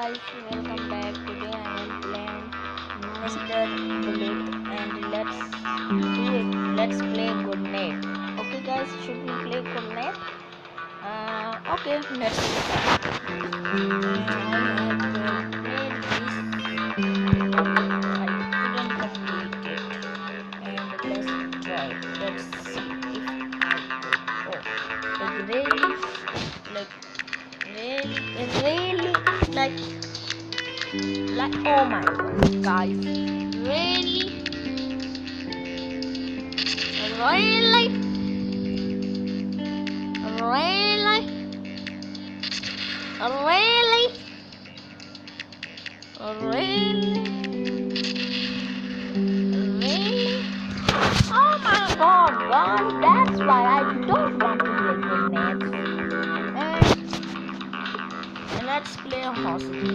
guys, welcome back. Today I am playing Mr. Bullet and let's do it. Let's play Good Night. Okay guys, should we play Good Night? Okay, let's start. Really like oh my god guys, really really really really oh my god guys, that's why I don't want to play grenades. And let's play hostages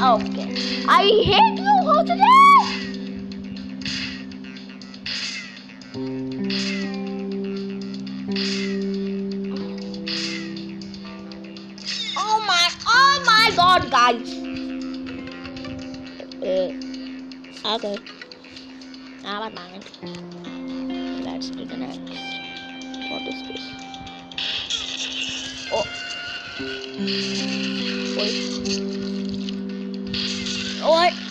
Okay, I hate you, hostages! Oh my god, guys! Okay. Never mind. Let's do the next. What is this? Oh. Wait.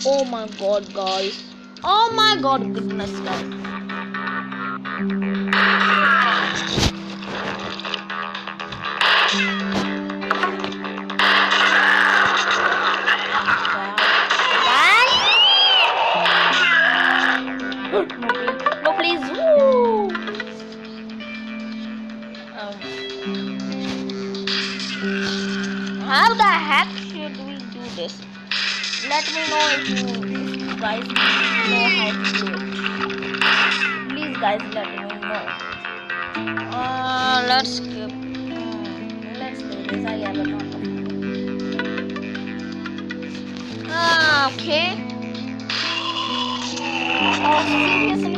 Oh my god, guys. Oh my god, goodness, guys. No, please. Woo. How the heck should we do this? Let me know if you guys know how to do it. Please, guys, let me know. Let's skip. Let's do this. I have a lot of money. Okay. Oh, seriously?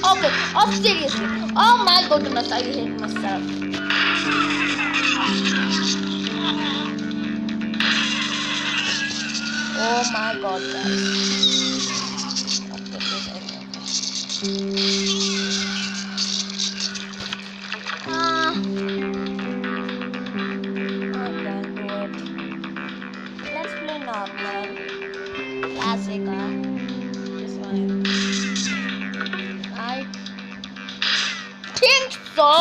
Okay, oh seriously, oh my goodness, I hate myself. Oh my god, guys. I can't do it. Let's play normal, classic, this one. I think so.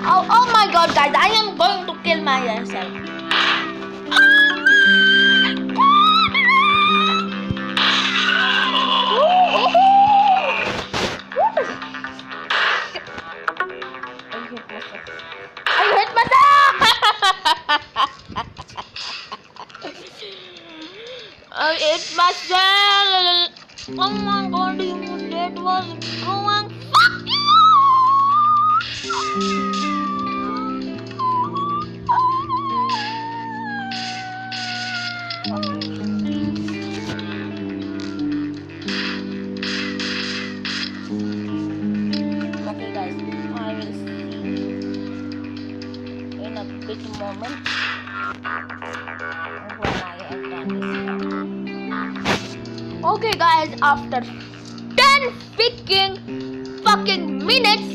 Oh my god, guys, I am going to kill myself. I hit myself. Oh my god, that was going. Fuck you! Okay, guys, I will see in a bit moment when I have done this. Okay, guys, after 10 fucking minutes,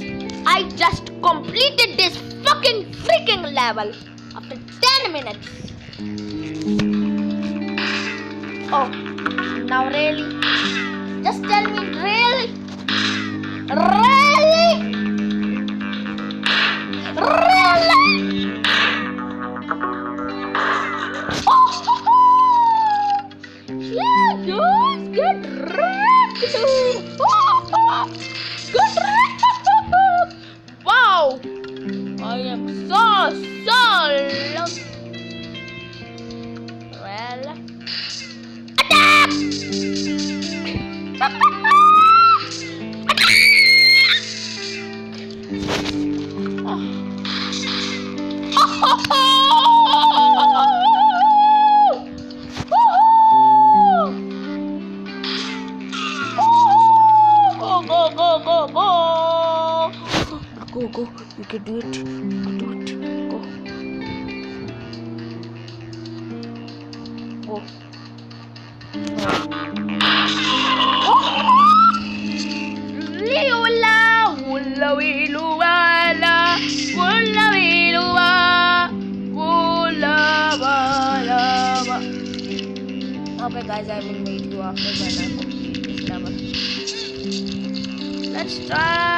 I just completed this freaking level. After 10 minutes. Oh, now really? Just tell me, really? Really? Really? Oh, yeah, guys, get ready. Get ready. I am so lucky. Well, attack! Go, you can do it. Go. Okay guys, I will meet you after when I complete this level. Let's try.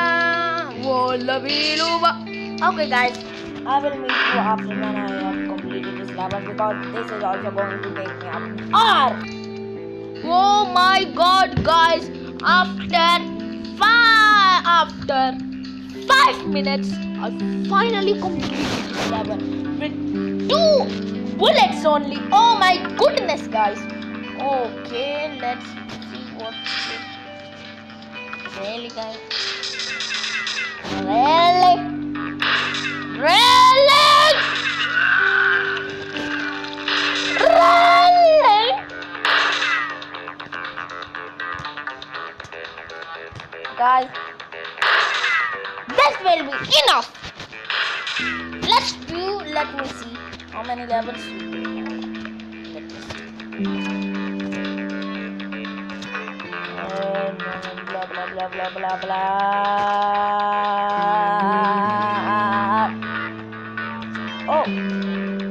Okay guys, I will meet you after when I have completed this level, because this is also going to take me up an hour. Oh my god guys, after 5 minutes I finally completed this level with 2 bullets only. Oh my goodness guys. Okay, let's see what really guys. Really? Guys, this will be enough. Let me see how many levels we have. Let me see. Blah blah blah blah blah blah. Oh,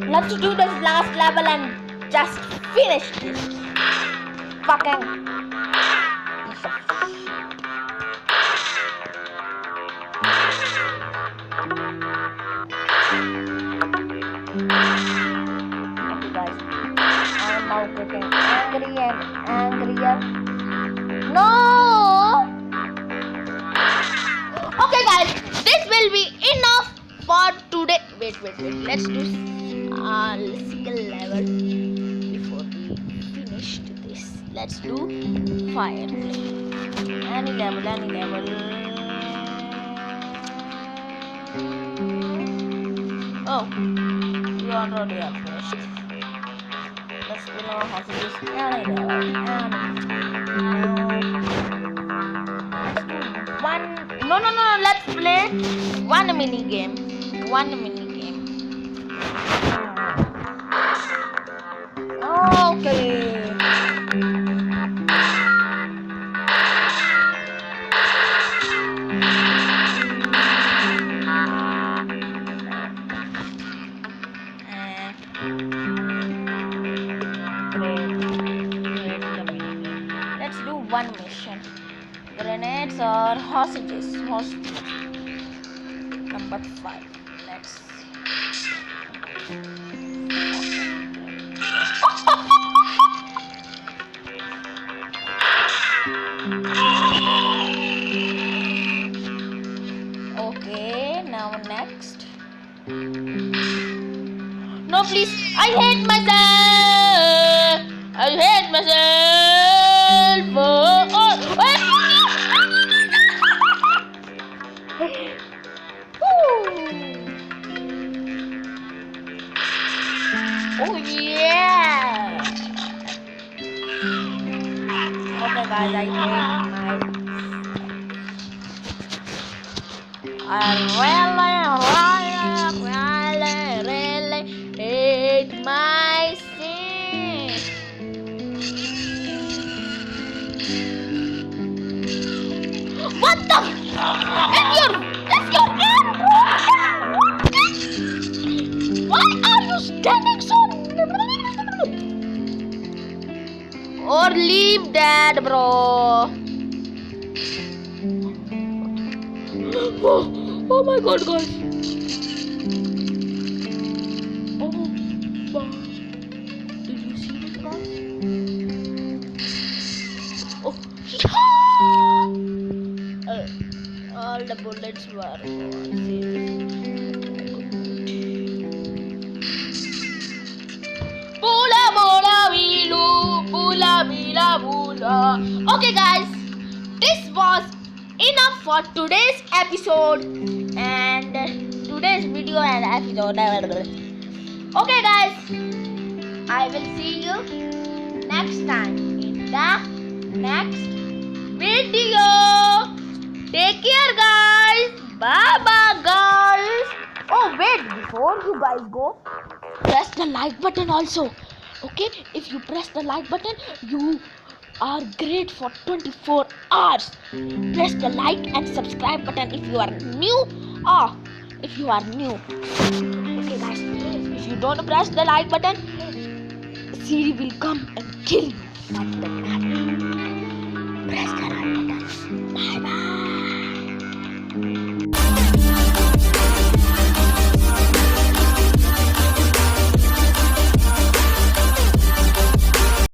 let's do this last level and just finish this fucking piece of shit. Okay guys, I am now getting angry and angrier. No! Okay guys, this will be enough for today. Wait. Let's do a single level before we finish this. Let's do fire. Any level. Oh, we already have finished. Let's fill our hostages. Any level. No, let's play one mini game. Okay. Let's do one mission. Grenades or hostages. Number 5. Let's see. Okay, now next. No, please. I hate myself. Oh yeah. Okay guys, I really hate myself. What the? It's your arm, bro. Why are you standing so? Or leave that, bro. Oh my god, guys. Did you see it, guys? Oh, all the bullets were gone. Okay, guys, this was enough for today's episode and today's video and episode. Okay, guys, I will see you next time in the next video. Take care, guys. Bye bye, guys. Oh, wait, before you guys go, press the like button also. Okay, if you press the like button, you are great for 24 hours. Press the like and subscribe button if you are new. If you are new. Okay, guys, if you don't press the like button, Siri will come and kill you.